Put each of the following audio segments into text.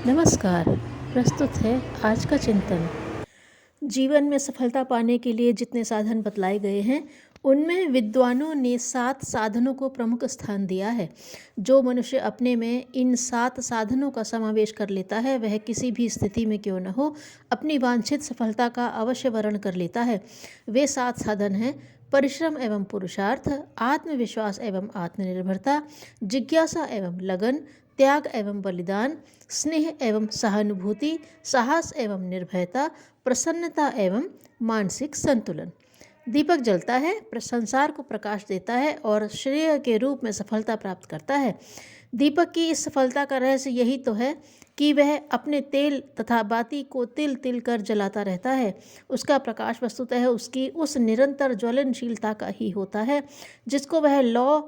नमस्कार। प्रस्तुत है आज का चिंतन। जीवन में सफलता पाने के लिए जितने साधन बतलाए गए हैं, उनमें विद्वानों ने 7 साधनों को प्रमुख स्थान दिया है। जो मनुष्य अपने में इन 7 साधनों का समावेश कर लेता है, वह किसी भी स्थिति में क्यों न हो, अपनी वांछित सफलता का अवश्य वर्ण कर लेता है। वे 7 साधन हैं: परिश्रम एवं पुरुषार्थ, आत्मविश्वास एवं आत्मनिर्भरता, जिज्ञासा एवं लगन, त्याग एवं बलिदान, स्नेह एवं सहानुभूति, साहस एवं निर्भयता, प्रसन्नता एवं मानसिक संतुलन। दीपक जलता है, संसार को प्रकाश देता है और श्रेय के रूप में सफलता प्राप्त करता है। दीपक की इस सफलता का रहस्य यही तो है कि वह अपने तेल तथा बाती को तिल तिल कर जलाता रहता है। उसका प्रकाश वस्तुतः उसकी उस निरंतर ज्वलनशीलता का ही होता है जिसको वह लौ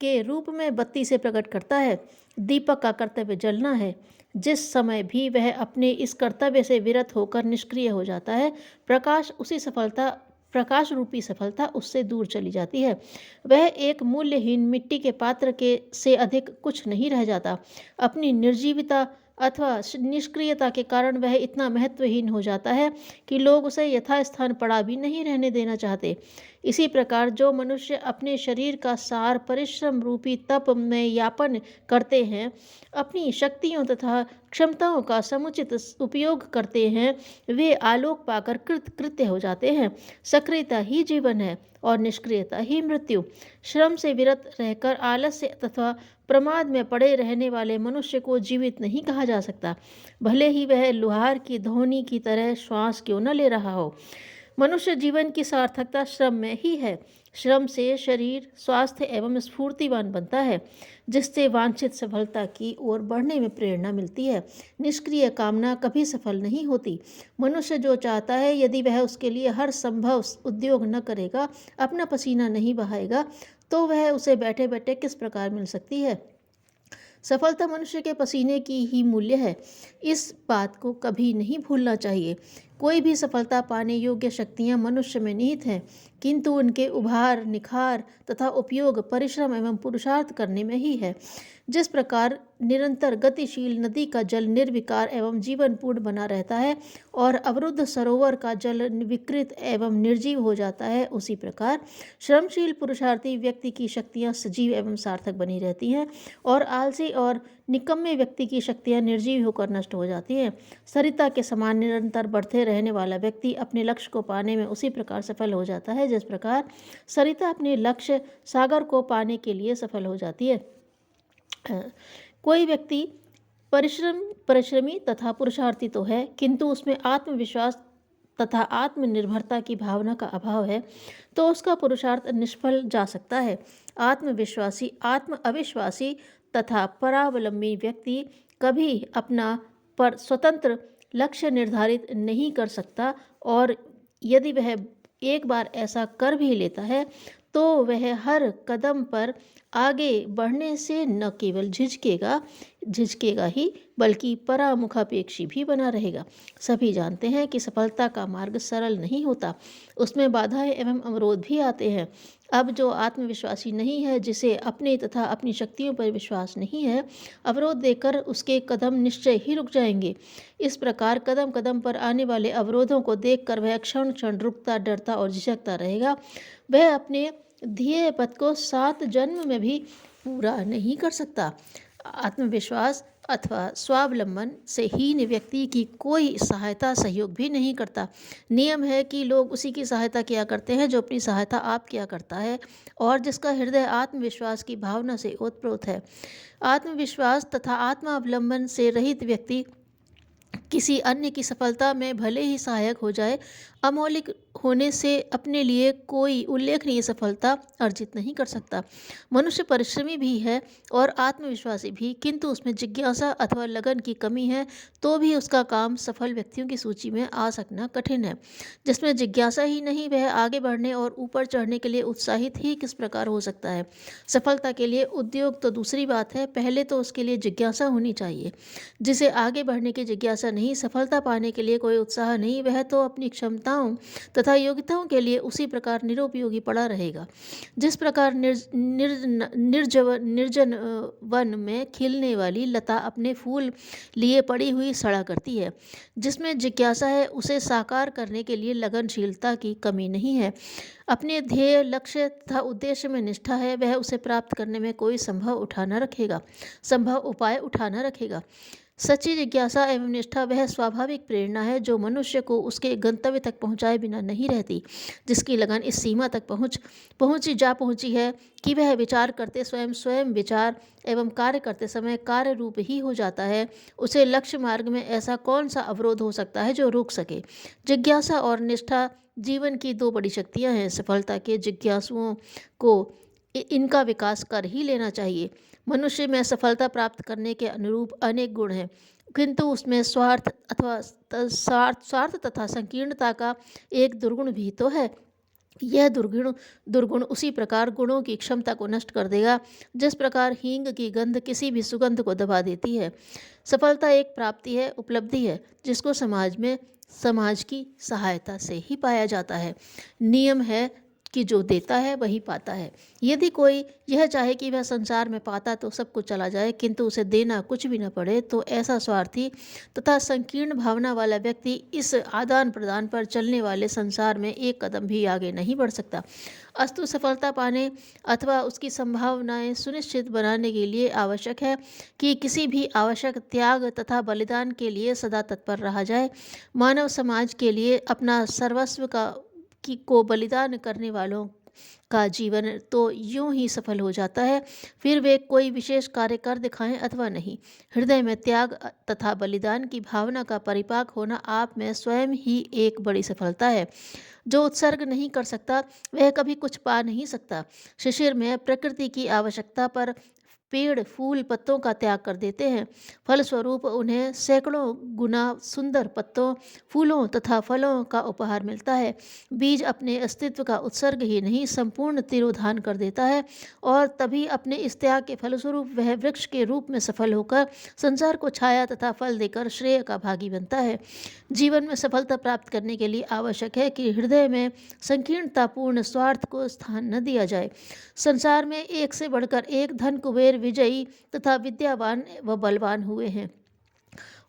के रूप में बत्ती से प्रकट करता है। दीपक का कर्तव्य जलना है। जिस समय भी वह अपने इस कर्तव्य से विरत होकर निष्क्रिय हो जाता है, प्रकाश रूपी सफलता उससे दूर चली जाती है। वह एक मूल्यहीन मिट्टी के पात्र के से अधिक कुछ नहीं रह जाता। अपनी निर्जीवता अथवा निष्क्रियता के कारण वह इतना महत्वहीन हो जाता है कि लोग उसे यथास्थान पड़ा भी नहीं रहने देना चाहते। इसी प्रकार जो मनुष्य अपने शरीर का सार परिश्रम रूपी तप में यापन करते हैं, अपनी शक्तियों तथा क्षमताओं का समुचित उपयोग करते हैं, वे आलोक पाकर कृत्य हो जाते हैं। सक्रियता ही जीवन है और निष्क्रियता ही मृत्यु। श्रम से विरत रहकर आलस्य तथा प्रमाद में पड़े रहने वाले मनुष्य को जीवित नहीं कहा जा सकता, भले ही वह लुहार की धोनी की तरह श्वास क्यों न ले रहा हो। मनुष्य जीवन की सार्थकता श्रम में ही है। श्रम से शरीर स्वास्थ्य एवं स्फूर्तिवान बनता है, जिससे वांछित सफलता की ओर बढ़ने में प्रेरणा मिलती है। निष्क्रिय कामना कभी सफल नहीं होती। मनुष्य जो चाहता है, यदि वह उसके लिए हर संभव उद्योग न करेगा, अपना पसीना नहीं बहाएगा, तो वह उसे बैठे बैठे किस प्रकार मिल सकती है। सफलता मनुष्य के पसीने की ही मूल्य है। इस बात को कभी नहीं भूलना चाहिए। कोई भी सफलता पाने योग्य शक्तियाँ मनुष्य में निहित हैं, किंतु उनके उभार, निखार तथा उपयोग परिश्रम एवं पुरुषार्थ करने में ही है। जिस प्रकार निरंतर गतिशील नदी का जल निर्विकार एवं जीवनपूर्ण बना रहता है और अवरुद्ध सरोवर का जल विकृत एवं निर्जीव हो जाता है, उसी प्रकार श्रमशील पुरुषार्थी व्यक्ति की शक्तियाँ सजीव एवं सार्थक बनी रहती हैं और आलसी और निकम्मे व्यक्ति की शक्तियाँ निर्जीव होकर नष्ट हो जाती हैं। सरिता के समान निरंतर बढ़ते रहने वाला व्यक्ति अपने लक्ष्य को पाने में उसी प्रकार सफल हो जाता है जिस प्रकार सरिता अपने लक्ष्य सागर को पाने के लिए सफल हो जाती है। कोई व्यक्ति परिश्रमी तथा पुरुषार्थी तो है, किंतु उसमें आत्मविश्वास तथा आत्मनिर्भरता की भावना का अभाव है, तो उसका पुरुषार्थ निष्फल जा सकता है। आत्मविश्वासी, आत्म अविश्वासी तथा परावलंबी व्यक्ति कभी अपना पर स्वतंत्र लक्ष्य निर्धारित नहीं कर सकता, और यदि वह एक बार ऐसा कर भी लेता है तो वह हर कदम पर आगे बढ़ने से न केवल झिझकेगा ही, बल्कि परामुखापेक्षी भी बना रहेगा। सभी जानते हैं कि सफलता का मार्ग सरल नहीं होता, उसमें बाधाएं एवं अवरोध भी आते हैं। अब जो आत्मविश्वासी नहीं है, जिसे अपने तथा अपनी शक्तियों पर विश्वास नहीं है, अवरोध देकर उसके कदम निश्चय ही रुक जाएंगे। इस प्रकार कदम कदम पर आने वाले अवरोधों को देखकर वह क्षण क्षण रुकता, डरता और झिझकता रहेगा। वह अपने ध्येय पथ को 7 जन्म में भी पूरा नहीं कर सकता। आत्मविश्वास अथवा स्वावलंबन से हीन व्यक्ति की कोई सहायता सहयोग भी नहीं करता। नियम है कि लोग उसी की सहायता किया करते हैं जो अपनी सहायता आप किया करता है और जिसका हृदय आत्मविश्वास की भावना से ओतप्रोत है। आत्मविश्वास तथा आत्मावलंबन से रहित व्यक्ति किसी अन्य की सफलता में भले ही सहायक हो जाए, अमौलिक होने से अपने लिए कोई उल्लेखनीय सफलता अर्जित नहीं कर सकता। मनुष्य परिश्रमी भी है और आत्मविश्वासी भी, किंतु उसमें जिज्ञासा अथवा लगन की कमी है, तो भी उसका काम सफल व्यक्तियों की सूची में आ सकना कठिन है। जिसमें जिज्ञासा ही नहीं, वह आगे बढ़ने और ऊपर चढ़ने के लिए उत्साहित ही किस प्रकार हो सकता है। सफलता के लिए उद्योग तो दूसरी बात है, पहले तो उसके लिए जिज्ञासा होनी चाहिए। जिसे आगे बढ़ने की जिज्ञासा नहीं, सफलता पाने के लिए कोई उत्साह नहीं, वह तो अपनी क्षमताओं तथा तथा योग्यताओं के लिए उसी प्रकार निरुपयोगी पड़ा रहेगा। जिस प्रकार निर्जन वन में खिलने वाली लता अपने फूल लिए पड़ी हुई सड़ा करती है। जिसमें जिज्ञासा है उसे साकार करने के लिए लगनशीलता की कमी नहीं है। अपने ध्येय, लक्ष्य तथा उद्देश्य में निष्ठा है, वह उसे प्राप्त करने में कोई संभव उपाय उठा न रखेगा। सच्ची जिज्ञासा एवं निष्ठा वह स्वाभाविक प्रेरणा है जो मनुष्य को उसके गंतव्य तक पहुँचाए बिना नहीं रहती, जिसकी लगन इस सीमा तक पहुँची है कि वह विचार करते स्वयं विचार एवं कार्य करते समय कार्य रूप ही हो जाता है। उसे लक्ष्य मार्ग में ऐसा कौन सा अवरोध हो सकता है जो रोक सके। जिज्ञासा और निष्ठा जीवन की दो बड़ी शक्तियाँ हैं। सफलता के जिज्ञासुओं को इनका विकास कर ही लेना चाहिए। मनुष्य में सफलता प्राप्त करने के अनुरूप अनेक गुण हैं, किंतु उसमें स्वार्थ तथा संकीर्णता का एक दुर्गुण भी तो है। यह दुर्गुण उसी प्रकार गुणों की क्षमता को नष्ट कर देगा जिस प्रकार हींग की गंध किसी भी सुगंध को दबा देती है। सफलता एक प्राप्ति है, उपलब्धि है, जिसको समाज की सहायता से ही पाया जाता है। नियम है कि जो देता है वही पाता है। यदि कोई यह चाहे कि वह संसार में पाता तो सब कुछ चला जाए, किंतु उसे देना कुछ भी न पड़े, तो ऐसा स्वार्थी तथा संकीर्ण भावना वाला व्यक्ति इस आदान प्रदान पर चलने वाले संसार में एक कदम भी आगे नहीं बढ़ सकता। अस्तु सफलता पाने अथवा उसकी संभावनाएं सुनिश्चित बनाने के लिए आवश्यक है कि किसी भी आवश्यक त्याग तथा बलिदान के लिए सदा तत्पर रहा जाए। मानव समाज के लिए अपना सर्वस्व को बलिदान करने वालों का जीवन तो यूं ही सफल हो जाता है, फिर वे कोई विशेष कार्य कर दिखाएं अथवा नहीं। हृदय में त्याग तथा बलिदान की भावना का परिपाक होना आप में स्वयं ही एक बड़ी सफलता है। जो उत्सर्ग नहीं कर सकता वह कभी कुछ पा नहीं सकता। शिशिर में प्रकृति की आवश्यकता पर पेड़ फूल पत्तों का त्याग कर देते हैं, फलस्वरूप उन्हें सैकड़ों गुना सुंदर पत्तों, फूलों तथा फलों का उपहार मिलता है। बीज अपने अस्तित्व का उत्सर्ग ही नहीं संपूर्ण तिरोधान कर देता है और तभी अपने इस त्याग के फलस्वरूप वह वृक्ष के रूप में सफल होकर संसार को छाया तथा फल देकर श्रेय का भागी बनता है। जीवन में सफलता प्राप्त करने के लिए आवश्यक है कि हृदय में संकीर्णतापूर्ण स्वार्थ को स्थान न दिया जाए। संसार में एक से बढ़कर एक धन कुबेर विजयी तथा विद्यावान व बलवान हुए हैं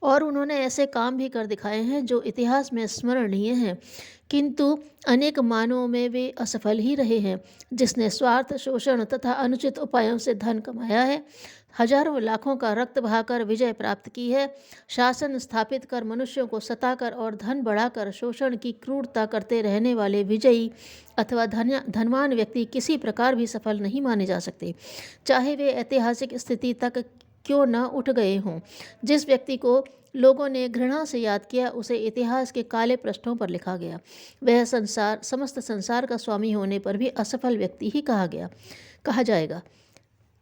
और उन्होंने ऐसे काम भी कर दिखाए हैं जो इतिहास में स्मरणीय हैं, किंतु अनेक मानवों में वे असफल ही रहे हैं। जिसने स्वार्थ, शोषण तथा अनुचित उपायों से धन कमाया है, हजारों लाखों का रक्त बहाकर विजय प्राप्त की है, शासन स्थापित कर मनुष्यों को सताकर और धन बढ़ाकर शोषण की क्रूरता करते रहने वाले विजयी अथवा धनवान व्यक्ति किसी प्रकार भी सफल नहीं माने जा सकते, चाहे वे ऐतिहासिक स्थिति तक क्यों न उठ गए हों। जिस व्यक्ति को लोगों ने घृणा से याद किया उसे इतिहास के काले पृष्ठों पर लिखा गया। वह समस्त संसार का स्वामी होने पर भी असफल व्यक्ति ही कहा जाएगा।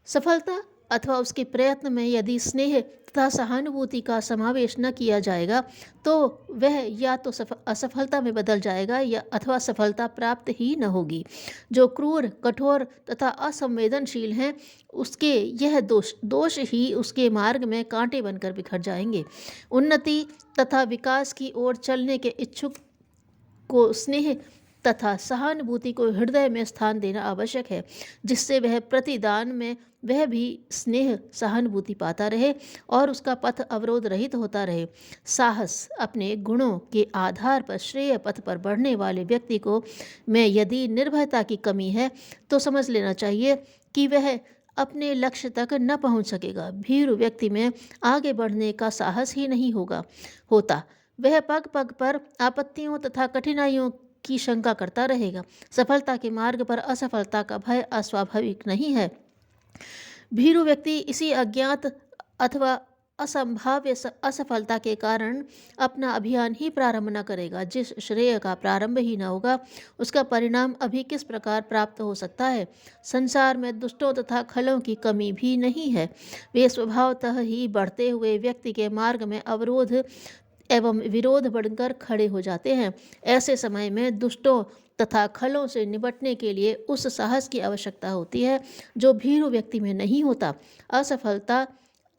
सफलता अथवा उसके प्रयत्न में यदि स्नेह तथा सहानुभूति का समावेश न किया जाएगा तो वह या तो असफलता में बदल जाएगा या अथवा सफलता प्राप्त ही न होगी। जो क्रूर, कठोर तथा असंवेदनशील हैं उसके यह दोष ही उसके मार्ग में कांटे बनकर बिखर जाएंगे। उन्नति तथा विकास की ओर चलने के इच्छुक को स्नेह तथा सहानुभूति को हृदय में स्थान देना आवश्यक है, जिससे वह प्रतिदान में वह भी स्नेह सहानुभूति पाता रहे और उसका पथ अवरोध रहित होता रहे। साहस अपने गुणों के आधार पर श्रेय पथ पर बढ़ने वाले व्यक्ति को में यदि निर्भयता की कमी है तो समझ लेना चाहिए कि वह अपने लक्ष्य तक न पहुंच सकेगा। भीरु व्यक्ति में आगे बढ़ने का साहस ही नहीं होता। वह पग पग पर आपत्तियों तथा कठिनाइयों की शंका करता रहेगा। सफलता के मार्ग पर असफलता का भय अस्वाभाविक नहीं है। भीरु व्यक्ति इसी अज्ञात अथवा असंभाव्य असफलता के कारण अपना अभियान ही प्रारंभ न करेगा। जिस श्रेय का प्रारंभ ही न होगा उसका परिणाम अभी किस प्रकार प्राप्त हो सकता है। संसार में दुष्टों तथा खलों की कमी भी नहीं है। वे स्वभावतः ही बढ़ते हुए व्यक्ति के मार्ग में अवरोध एवं विरोध बनकर खड़े हो जाते हैं। ऐसे समय में दुष्टों तथा खलों से निपटने के लिए उस साहस की आवश्यकता होती है जो भीरु व्यक्ति में नहीं होता। असफलता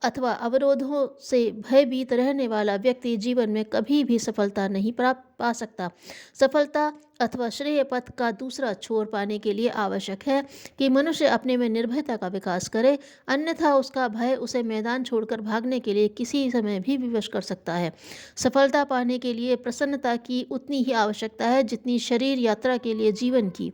अथवा अवरोधों से भयभीत रहने वाला व्यक्ति जीवन में कभी भी सफलता नहीं प्राप्त पा सकता। सफलता अथवा श्रेय पथ का दूसरा छोर पाने के लिए आवश्यक है कि मनुष्य अपने में निर्भयता का विकास करे, अन्यथा उसका भय उसे मैदान छोड़कर भागने के लिए किसी समय भी विवश कर सकता है। सफलता पाने के लिए प्रसन्नता की उतनी ही आवश्यकता है जितनी शरीर यात्रा के लिए जीवन की।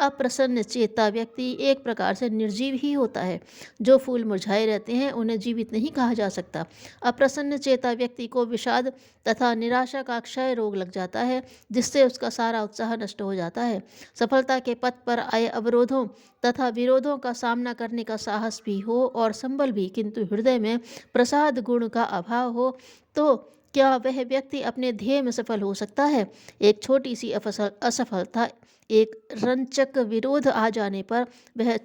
अप्रसन्न चेता व्यक्ति एक प्रकार से निर्जीव ही होता है। जो फूल मुरझाए रहते हैं उन्हें जीवित नहीं कहा जा सकता। अप्रसन्न चेता व्यक्ति को विषाद तथा निराशा का क्षय रोग लग जाता है, जिससे उसका सारा उत्साह नष्ट हो जाता है। सफलता के पथ पर आए अवरोधों तथा विरोधों का सामना करने का साहस भी हो और संबल भी, किंतु हृदय में प्रसाद गुण का अभाव हो, तो क्या वह व्यक्ति अपने ध्येय में सफल हो सकता है? एक छोटी सी असफलता, एक रंचक विरोध आ जाने पर वह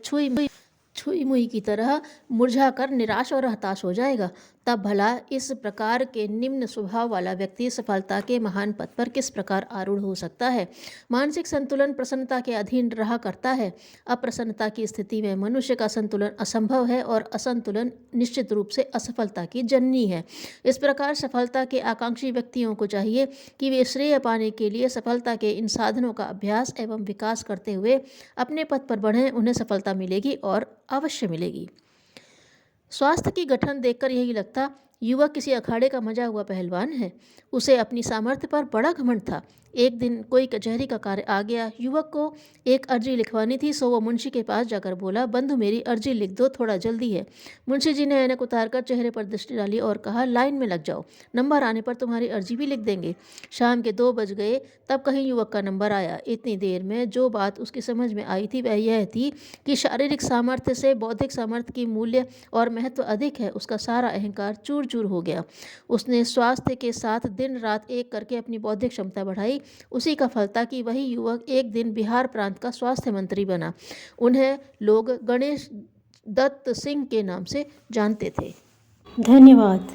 छुई मुई की तरह मुरझाकर निराश और हताश हो जाएगा। तब भला इस प्रकार के निम्न स्वभाव वाला व्यक्ति सफलता के महान पथ पर किस प्रकार आरूढ़ हो सकता है? मानसिक संतुलन प्रसन्नता के अधीन रहा करता है। अप्रसन्नता की स्थिति में मनुष्य का संतुलन असंभव है और असंतुलन निश्चित रूप से असफलता की जननी है। इस प्रकार सफलता के आकांक्षी व्यक्तियों को चाहिए कि वे श्रेय पाने के लिए सफलता के इन साधनों का अभ्यास एवं विकास करते हुए अपने पथ पर बढ़ें। उन्हें सफलता मिलेगी और अवश्य मिलेगी। स्वास्थ्य की गठन देखकर यही लगता युवक किसी अखाड़े का मजा हुआ पहलवान है। उसे अपनी सामर्थ्य पर बड़ा घमंड था। एक दिन कोई कचहरी का कार्य आ गया। युवक को एक अर्जी लिखवानी थी, सो वो मुंशी के पास जाकर बोला, बंधु मेरी अर्जी लिख दो, थोड़ा जल्दी है। मुंशी जी ने ऐनक उतारकर चेहरे पर दृष्टि डाली और कहा, लाइन में लग जाओ, नंबर आने पर तुम्हारी अर्जी भी लिख देंगे। शाम के 2 बज गए, तब कहीं युवक का नंबर आया। इतनी देर में जो बात उसकी समझ में आई थी वह यह थी कि शारीरिक सामर्थ्य से बौद्धिक सामर्थ्य की मूल्य और महत्व अधिक है। उसका सारा अहंकार चूर चूर हो गया। उसने स्वास्थ्य के साथ दिन रात एक करके अपनी बौद्धिक क्षमता बढ़ाई। उसी का फल था कि वही युवक एक दिन बिहार प्रांत का स्वास्थ्य मंत्री बना। उन्हें लोग गणेश दत्त सिंह के नाम से जानते थे। धन्यवाद।